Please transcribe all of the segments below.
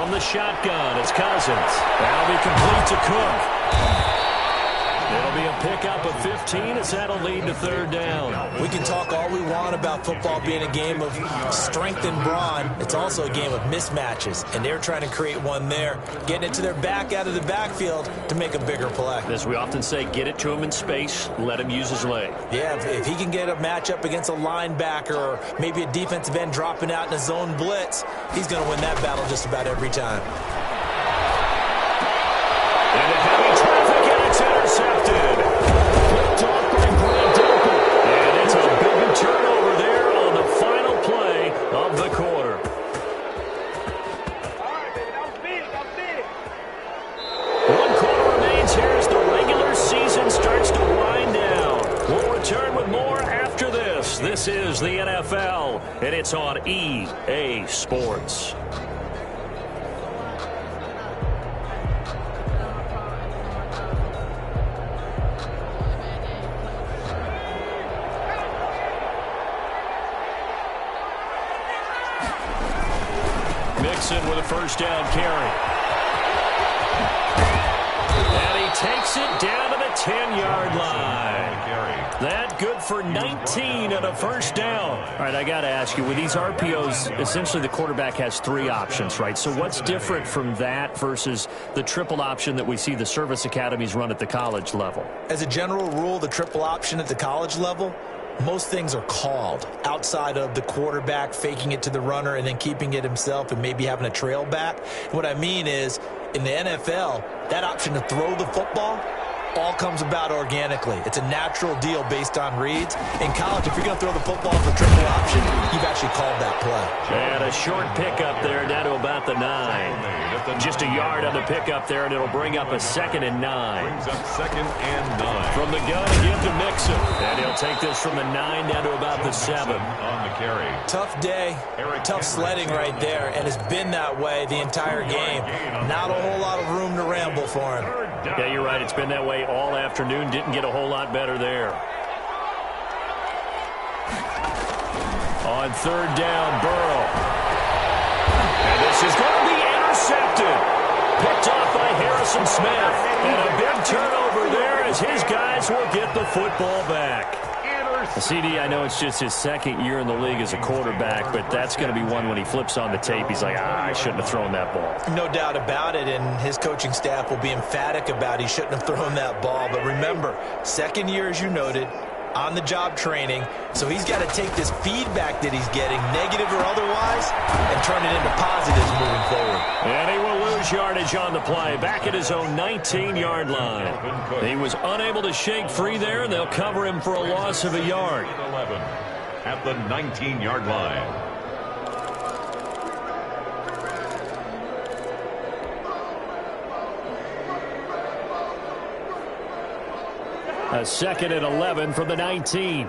From the shotgun, it's Cousins. That'll be complete to Cook. It'll be a pickup of 15 as that'll lead to third down. We can talk all we want about football being a game of strength and brawn. It's also a game of mismatches, and they're trying to create one there, getting it to their back out of the backfield to make a bigger play. As we often say, get it to him in space, let him use his leg. Yeah, if he can get a matchup against a linebacker or maybe a defensive end dropping out in a zone blitz, he's going to win that battle just about every time. Into heavy traffic, and it's intercepted. Picked off by Brad Delpit. And it's a big turnover there on the final play of the quarter. All right, baby, that was big. That was big. One quarter remains here as the regular season starts to wind down. We'll return with more after this. This is the NFL, and it's on EA Sports. Mixon with a first down carry. And he takes it down to the 10-yard line. That good for 19 and a first down. All right, I got to ask you, with these RPOs, essentially the quarterback has three options, right? So what's different from that versus the triple option that we see the service academies run at the college level? As a general rule, the triple option at the college level, most things are called outside of the quarterback faking it to the runner and then keeping it himself and maybe having a trail back. What I mean is, in the NFL, that option to throw the football all comes about organically. It's a natural deal based on reads. In college, if you're going to throw the football for triple option, you've actually called that play. And a short pickup there down to about the 9. Just a yard on the pickup there, and it'll bring up a 2nd and 9. Brings up 2nd and 9. From the gun again to Mixon. And he'll take this from the 9 down to about the 7. On the carry. Tough day, tough sledding right there, and it's been that way the entire game. Not a whole lot of room to ramble for him. Yeah, you're right. It's been that way all afternoon. Didn't get a whole lot better there. On third down, Burrow. And this is going to be intercepted. Picked off by Harrison Smith. And a big turnover there as his guys will get the football back. CD, I know it's just his second year in the league as a quarterback, but that's going to be one when he flips on the tape. He's like, I shouldn't have thrown that ball. No doubt about it, and his coaching staff will be emphatic about he shouldn't have thrown that ball. But remember, second year, as you noted, on-the-job training, so he's got to take this feedback that he's getting, negative or otherwise, and turn it into positives moving forward. And he will lose yardage on the play, back at his own 19-yard line. He was unable to shake free there, and they'll cover him for a loss of a yard. 11 at the 19-yard line. A 2nd and 11 from the 19.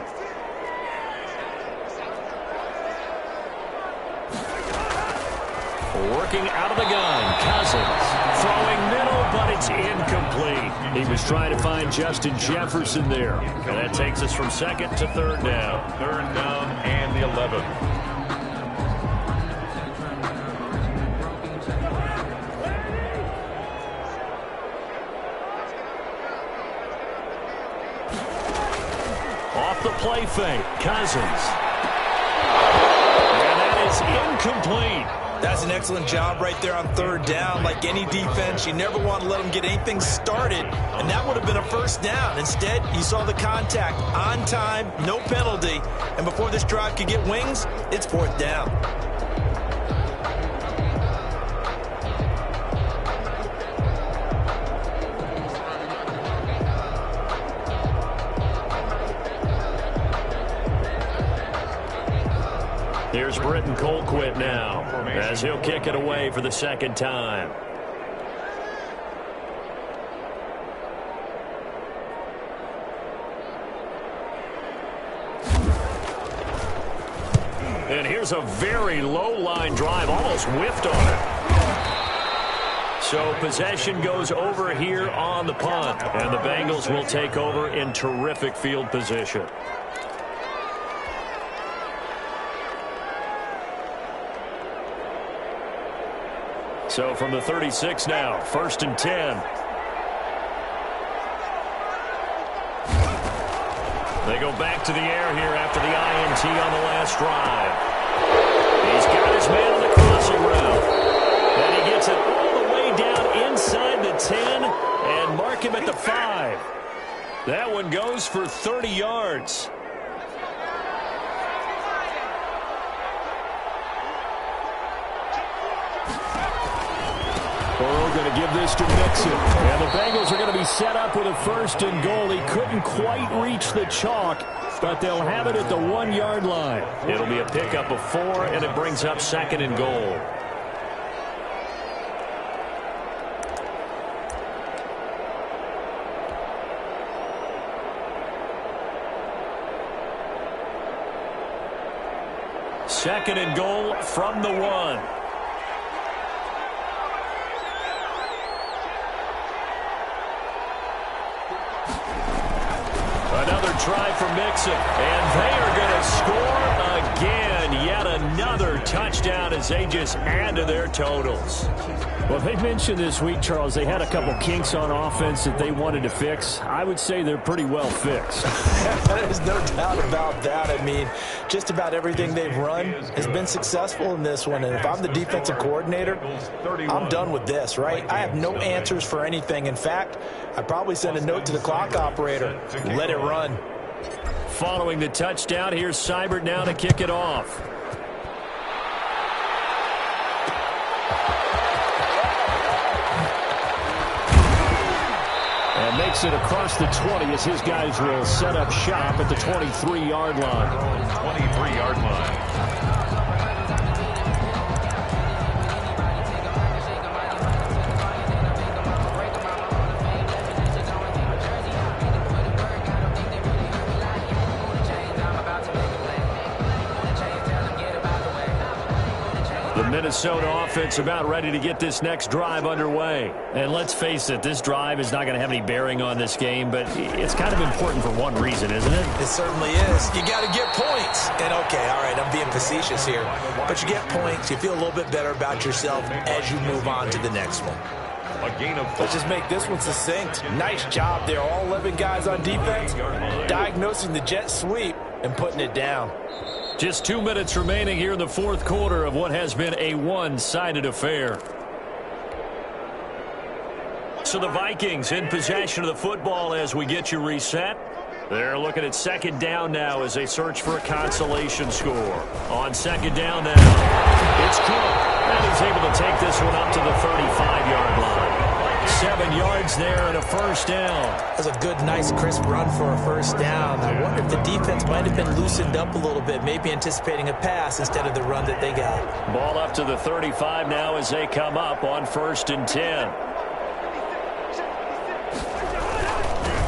Working out of the gun, Cousins. Throwing middle, but it's incomplete. He was trying to find Justin Jefferson there. And that takes us from 2nd to 3rd down. 3rd down and the 11. Off the play fake, Cousins. And that is incomplete. That's an excellent job right there on 3rd down. Like any defense, you never want to let them get anything started, and that would have been a first down. Instead, you saw the contact on time, no penalty, and before this drive could get wings, it's 4th down. Here's Britton Colquitt now, as he'll kick it away for the 2nd time. And here's a very low-line drive, almost whiffed on it. So possession goes over here on the punt, and the Bengals will take over in terrific field position. So from the 36 now, 1st and 10. They go back to the air here after the INT on the last drive. He's got his man on the crossing route. And he gets it all the way down inside the 10 and mark him at the 5. That one goes for 30 yards. Burrow going to give this to Mixon. And the Bengals are going to be set up with a 1st and goal. He couldn't quite reach the chalk, but they'll have it at the 1-yard line. It'll be a pickup of 4, and it brings up 2nd and goal. Second and goal from the 1. Another try for Mixon, and they are going to score again. Yet another touchdown as they just add to their totals. Well, they mentioned this week, Charles, they had a couple kinks on offense that they wanted to fix. I would say they're pretty well fixed. There's no doubt about that. I mean, just about everything they've run has been successful in this one. And if I'm the defensive coordinator, I'm done with this, right? I have no answers for anything. In fact, I'd probably send a note to the clock operator. Let it run. Following the touchdown, here's Seibert now to kick it off. And makes it across the 20 as his guys will set up shop at the 23-yard line. 23-yard line. Minnesota offense about ready to get this next drive underway. And let's face it, this drive is not going to have any bearing on this game, but it's kind of important for one reason, isn't it? It certainly is. You got to get points. And, okay, all right, I'm being facetious here. But you get points. You feel a little bit better about yourself as you move on to the next one. A gain of 4. Let's just make this one succinct. Nice job there. All 11 guys on defense diagnosing the jet sweep and putting it down. Just 2 minutes remaining here in the 4th quarter of what has been a one-sided affair. So the Vikings in possession of the football as we get you reset. They're looking at 2nd down now as they search for a consolation score. On 2nd down now, it's Cook. And he's able to take this one up to the 35-yard line. 7 yards there and a 1st down. That was a good, nice, crisp run for a 1st down. I wonder if the defense might have been loosened up a little bit, maybe anticipating a pass instead of the run that they got. Ball up to the 35 now as they come up on 1st and 10.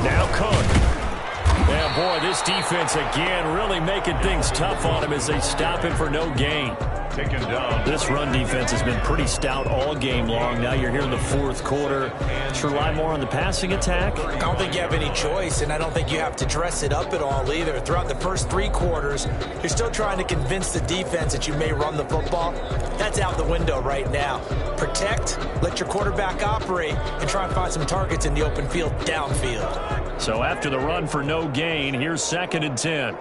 Now Cook. Yeah, boy, this defense again really making things tough on him as they stop him for no gain. Taken down. This run defense has been pretty stout all game long. Now you're here in the 4th quarter. To rely more on the passing attack? I don't think you have any choice, and I don't think you have to dress it up at all either. Throughout the first 3 quarters, you're still trying to convince the defense that you may run the football. That's out the window right now. Protect, let your quarterback operate, and try and find some targets in the open field downfield. So after the run for no gain, here's 2nd and 10.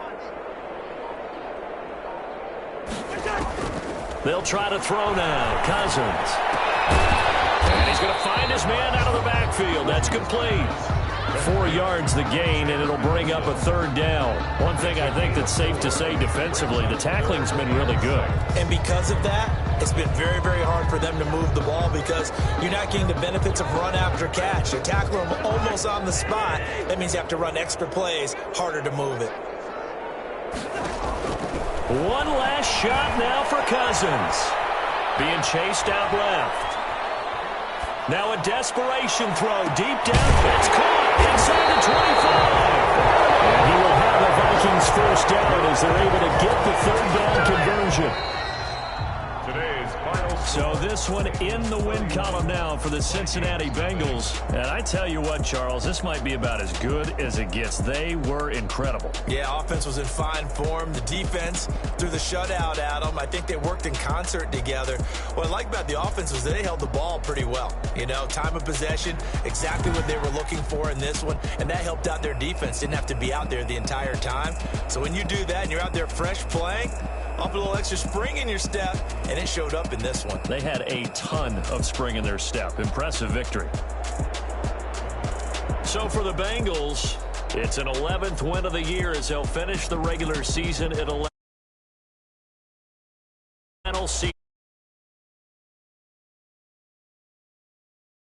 They'll try to throw now. Cousins. And he's going to find his man out of the backfield. That's complete. 4 yards the gain, and it'll bring up a 3rd down. One thing I think that's safe to say defensively, the tackling's been really good. And because of that, it's been very, very hard for them to move the ball because you're not getting the benefits of run after catch. You're tackling them almost on the spot. That means you have to run extra plays, harder to move it. One last shot now for Cousins. Being chased out left. Now a desperation throw deep down. It's caught inside the 25. And he will have the Vikings 1st down as they're able to get the 3rd down conversion. Today's final So this one in the win column now for the Cincinnati Bengals. And I tell you what, Charles, this might be about as good as it gets. They were incredible. Yeah, offense was in fine form. The defense threw the shutout at them. I think they worked in concert together. What I like about the offense was they held the ball pretty well. You know, time of possession, exactly what they were looking for in this one, and that helped out their defense. Didn't have to be out there the entire time. So when you do that and you're out there fresh playing, up a little extra spring in your step, and it showed up in this one. They had a ton of spring in their step. Impressive victory. So for the Bengals, it's an 11th win of the year as they'll finish the regular season at 11. Final season.